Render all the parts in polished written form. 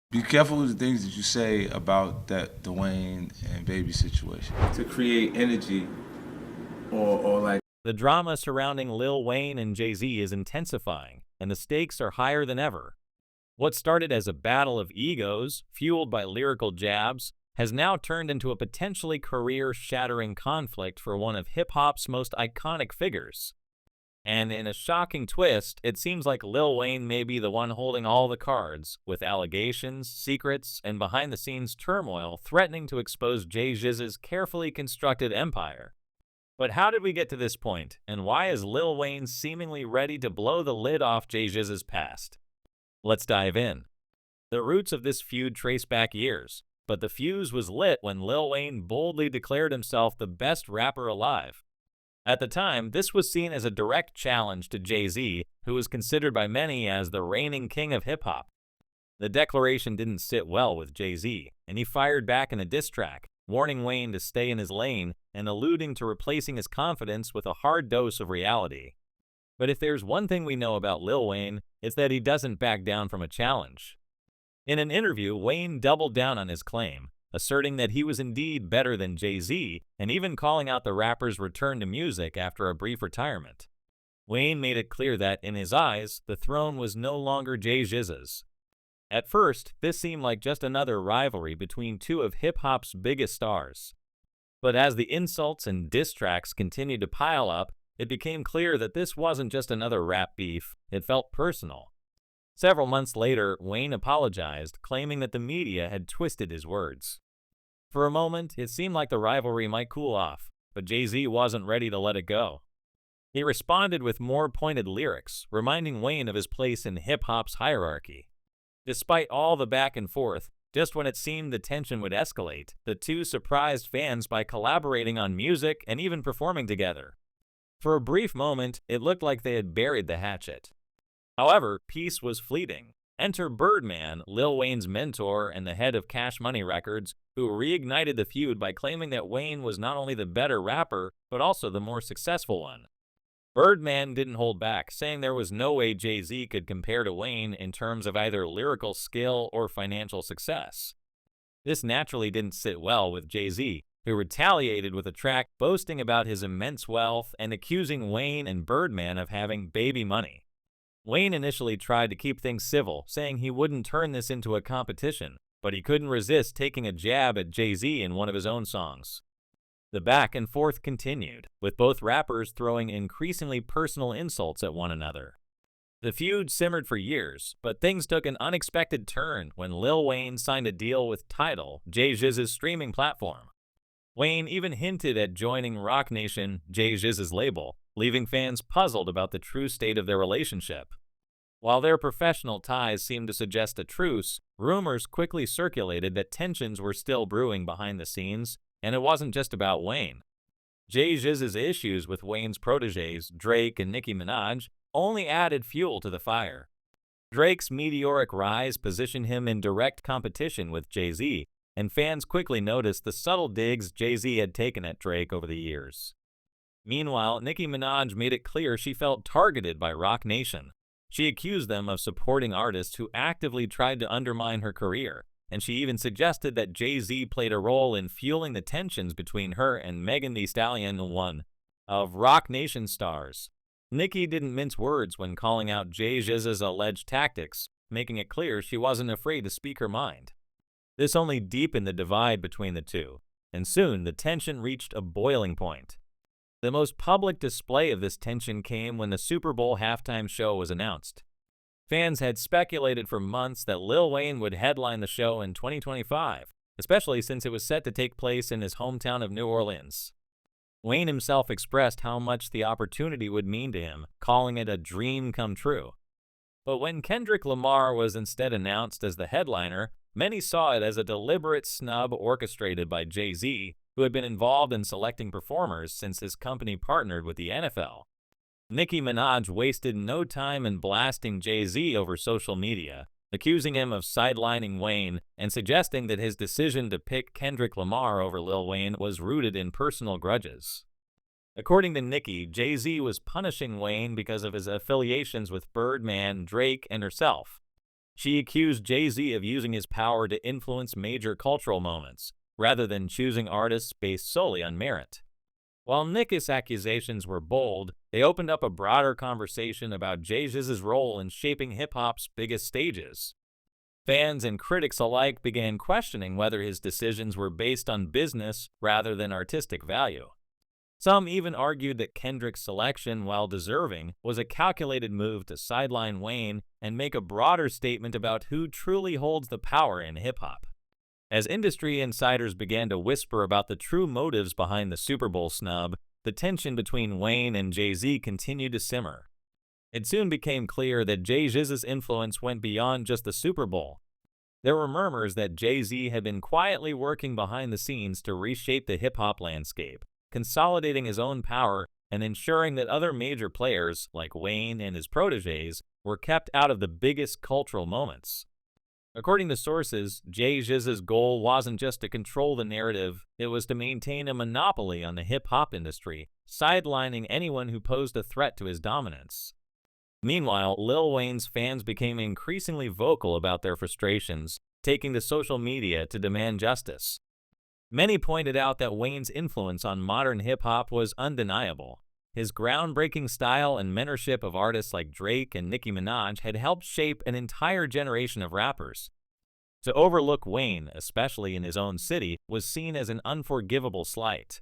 Be careful with the things that you say about that Dwayne and Baby situation to create energy or like. The drama surrounding Lil Wayne and Jay-Z is intensifying, and the stakes are higher than ever. What started as a battle of egos, fueled by lyrical jabs, has now turned into a potentially career-shattering conflict for one of hip-hop's most iconic figures. And in a shocking twist, it seems like Lil Wayne may be the one holding all the cards, with allegations, secrets, and behind-the-scenes turmoil threatening to expose Jay Z's carefully constructed empire. But how did we get to this point, and why is Lil Wayne seemingly ready to blow the lid off Jay Z's past? Let's dive in. The roots of this feud trace back years, but the fuse was lit when Lil Wayne boldly declared himself the best rapper alive. At the time, this was seen as a direct challenge to Jay-Z, who was considered by many as the reigning king of hip-hop. The declaration didn't sit well with Jay-Z, and he fired back in a diss track, warning Wayne to stay in his lane and alluding to replacing his confidence with a hard dose of reality. But if there's one thing we know about Lil Wayne, it's that he doesn't back down from a challenge. In an interview, Wayne doubled down on his claim, asserting that he was indeed better than Jay-Z, and even calling out the rapper's return to music after a brief retirement. Wayne made it clear that, in his eyes, the throne was no longer Jay Z's. At first, this seemed like just another rivalry between two of hip-hop's biggest stars. But as the insults and diss tracks continued to pile up, it became clear that this wasn't just another rap beef, it felt personal. Several months later, Wayne apologized, claiming that the media had twisted his words. For a moment, it seemed like the rivalry might cool off, but Jay-Z wasn't ready to let it go. He responded with more pointed lyrics, reminding Wayne of his place in hip-hop's hierarchy. Despite all the back and forth, just when it seemed the tension would escalate, the two surprised fans by collaborating on music and even performing together. For a brief moment, it looked like they had buried the hatchet. However, peace was fleeting. Enter Birdman, Lil Wayne's mentor and the head of Cash Money Records, who reignited the feud by claiming that Wayne was not only the better rapper, but also the more successful one. Birdman didn't hold back, saying there was no way Jay-Z could compare to Wayne in terms of either lyrical skill or financial success. This naturally didn't sit well with Jay-Z, who retaliated with a track boasting about his immense wealth and accusing Wayne and Birdman of having baby money. Wayne initially tried to keep things civil, saying he wouldn't turn this into a competition, but he couldn't resist taking a jab at Jay-Z in one of his own songs. The back and forth continued, with both rappers throwing increasingly personal insults at one another. The feud simmered for years, but things took an unexpected turn when Lil Wayne signed a deal with Tidal, Jay Z's streaming platform. Wayne even hinted at joining Roc Nation, Jay Z's label, leaving fans puzzled about the true state of their relationship. While their professional ties seemed to suggest a truce, rumors quickly circulated that tensions were still brewing behind the scenes, and it wasn't just about Wayne. Jay Z's issues with Wayne's proteges, Drake and Nicki Minaj, only added fuel to the fire. Drake's meteoric rise positioned him in direct competition with Jay-Z, and fans quickly noticed the subtle digs Jay-Z had taken at Drake over the years. Meanwhile, Nicki Minaj made it clear she felt targeted by Roc Nation. She accused them of supporting artists who actively tried to undermine her career, and she even suggested that Jay-Z played a role in fueling the tensions between her and Megan Thee Stallion, one of Roc Nation stars. Nicki didn't mince words when calling out Jay Z's alleged tactics, making it clear she wasn't afraid to speak her mind. This only deepened the divide between the two, and soon the tension reached a boiling point. The most public display of this tension came when the Super Bowl halftime show was announced. Fans had speculated for months that Lil Wayne would headline the show in 2025, especially since it was set to take place in his hometown of New Orleans. Wayne himself expressed how much the opportunity would mean to him, calling it a dream come true. But when Kendrick Lamar was instead announced as the headliner, many saw it as a deliberate snub orchestrated by Jay-Z, who had been involved in selecting performers since his company partnered with the NFL. Nicki Minaj wasted no time in blasting Jay-Z over social media, accusing him of sidelining Wayne and suggesting that his decision to pick Kendrick Lamar over Lil Wayne was rooted in personal grudges. According to Nicki, Jay-Z was punishing Wayne because of his affiliations with Birdman, Drake, and herself. She accused Jay-Z of using his power to influence major cultural moments, rather than choosing artists based solely on merit. While Nicki's accusations were bold, they opened up a broader conversation about Jay-Z's role in shaping hip-hop's biggest stages. Fans and critics alike began questioning whether his decisions were based on business rather than artistic value. Some even argued that Kendrick's selection, while deserving, was a calculated move to sideline Wayne and make a broader statement about who truly holds the power in hip-hop. As industry insiders began to whisper about the true motives behind the Super Bowl snub, the tension between Wayne and Jay-Z continued to simmer. It soon became clear that Jay-Z's influence went beyond just the Super Bowl. There were murmurs that Jay-Z had been quietly working behind the scenes to reshape the hip-hop landscape, consolidating his own power and ensuring that other major players, like Wayne and his protégés, were kept out of the biggest cultural moments. According to sources, Jay-Z's goal wasn't just to control the narrative, it was to maintain a monopoly on the hip-hop industry, sidelining anyone who posed a threat to his dominance. Meanwhile, Lil Wayne's fans became increasingly vocal about their frustrations, taking to social media to demand justice. Many pointed out that Wayne's influence on modern hip-hop was undeniable. His groundbreaking style and mentorship of artists like Drake and Nicki Minaj had helped shape an entire generation of rappers. To overlook Wayne, especially in his own city, was seen as an unforgivable slight.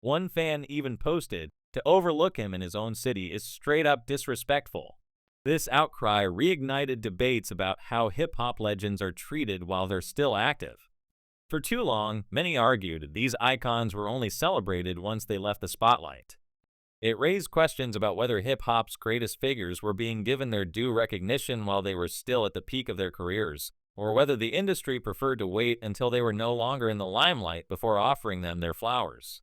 One fan even posted, "To overlook him in his own city is straight-up disrespectful." This outcry reignited debates about how hip-hop legends are treated while they're still active. For too long, many argued these icons were only celebrated once they left the spotlight. It raised questions about whether hip-hop's greatest figures were being given their due recognition while they were still at the peak of their careers, or whether the industry preferred to wait until they were no longer in the limelight before offering them their flowers.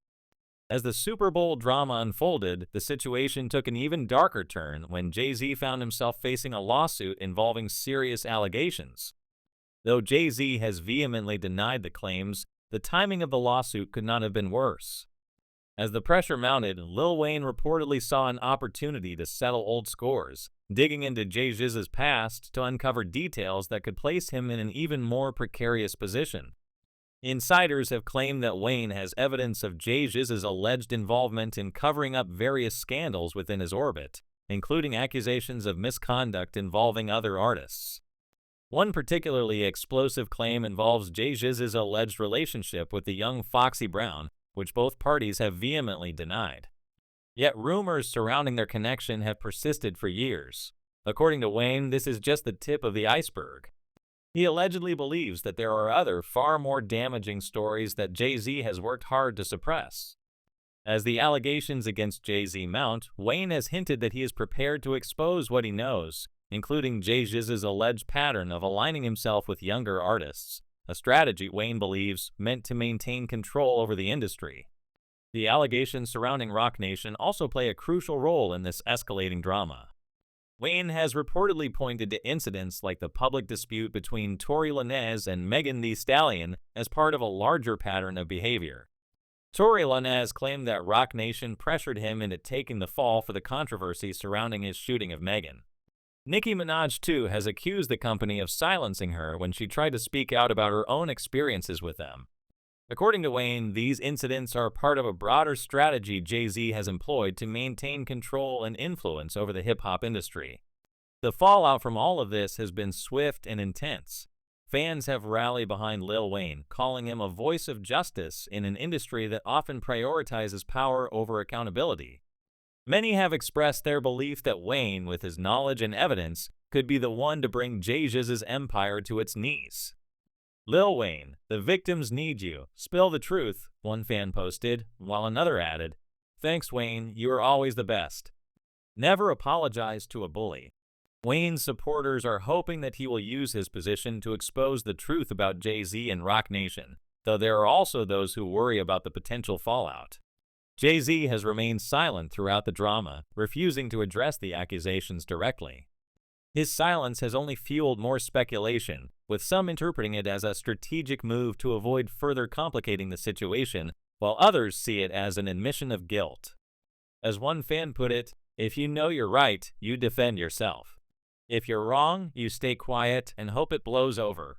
As the Super Bowl drama unfolded, the situation took an even darker turn when Jay-Z found himself facing a lawsuit involving serious allegations. Though Jay-Z has vehemently denied the claims, the timing of the lawsuit could not have been worse. As the pressure mounted, Lil Wayne reportedly saw an opportunity to settle old scores, digging into Jay-Z's past to uncover details that could place him in an even more precarious position. Insiders have claimed that Wayne has evidence of Jay-Z's alleged involvement in covering up various scandals within his orbit, including accusations of misconduct involving other artists. One particularly explosive claim involves Jay-Z's alleged relationship with the young Foxy Brown, which both parties have vehemently denied. Yet rumors surrounding their connection have persisted for years. According to Wayne, this is just the tip of the iceberg. He allegedly believes that there are other, far more damaging stories that Jay-Z has worked hard to suppress. As the allegations against Jay-Z mount, Wayne has hinted that he is prepared to expose what he knows, including Jay-Z's alleged pattern of aligning himself with younger artists, a strategy Wayne believes meant to maintain control over the industry. The allegations surrounding Roc Nation also play a crucial role in this escalating drama. Wayne has reportedly pointed to incidents like the public dispute between Tory Lanez and Megan Thee Stallion as part of a larger pattern of behavior. Tory Lanez claimed that Roc Nation pressured him into taking the fall for the controversy surrounding his shooting of Megan. Nicki Minaj, too, has accused the company of silencing her when she tried to speak out about her own experiences with them. According to Wayne, these incidents are part of a broader strategy Jay-Z has employed to maintain control and influence over the hip-hop industry. The fallout from all of this has been swift and intense. Fans have rallied behind Lil Wayne, calling him a voice of justice in an industry that often prioritizes power over accountability. Many have expressed their belief that Wayne, with his knowledge and evidence, could be the one to bring Jay-Z's empire to its knees. Lil Wayne, the victims need you. Spill the truth, one fan posted, while another added, "Thanks, Wayne, you are always the best." Never apologize to a bully. Wayne's supporters are hoping that he will use his position to expose the truth about Jay-Z and Roc Nation, though there are also those who worry about the potential fallout. Jay-Z has remained silent throughout the drama, refusing to address the accusations directly. His silence has only fueled more speculation, with some interpreting it as a strategic move to avoid further complicating the situation, while others see it as an admission of guilt. As one fan put it, "If you know you're right, you defend yourself." If you're wrong, you stay quiet and hope it blows over.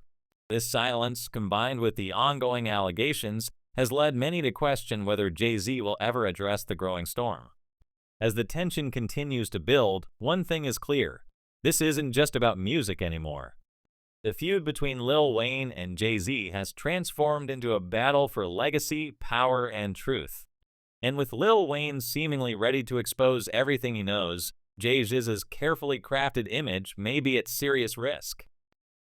This silence, combined with the ongoing allegations, has led many to question whether Jay-Z will ever address the growing storm. As the tension continues to build, one thing is clear: this isn't just about music anymore. The feud between Lil Wayne and Jay-Z has transformed into a battle for legacy, power, and truth. And with Lil Wayne seemingly ready to expose everything he knows, Jay-Z's carefully crafted image may be at serious risk.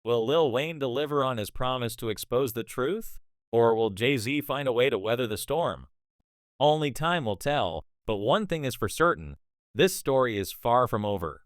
Will Lil Wayne deliver on his promise to expose the truth? Or will Jay-Z find a way to weather the storm? Only time will tell, but one thing is for certain: this story is far from over.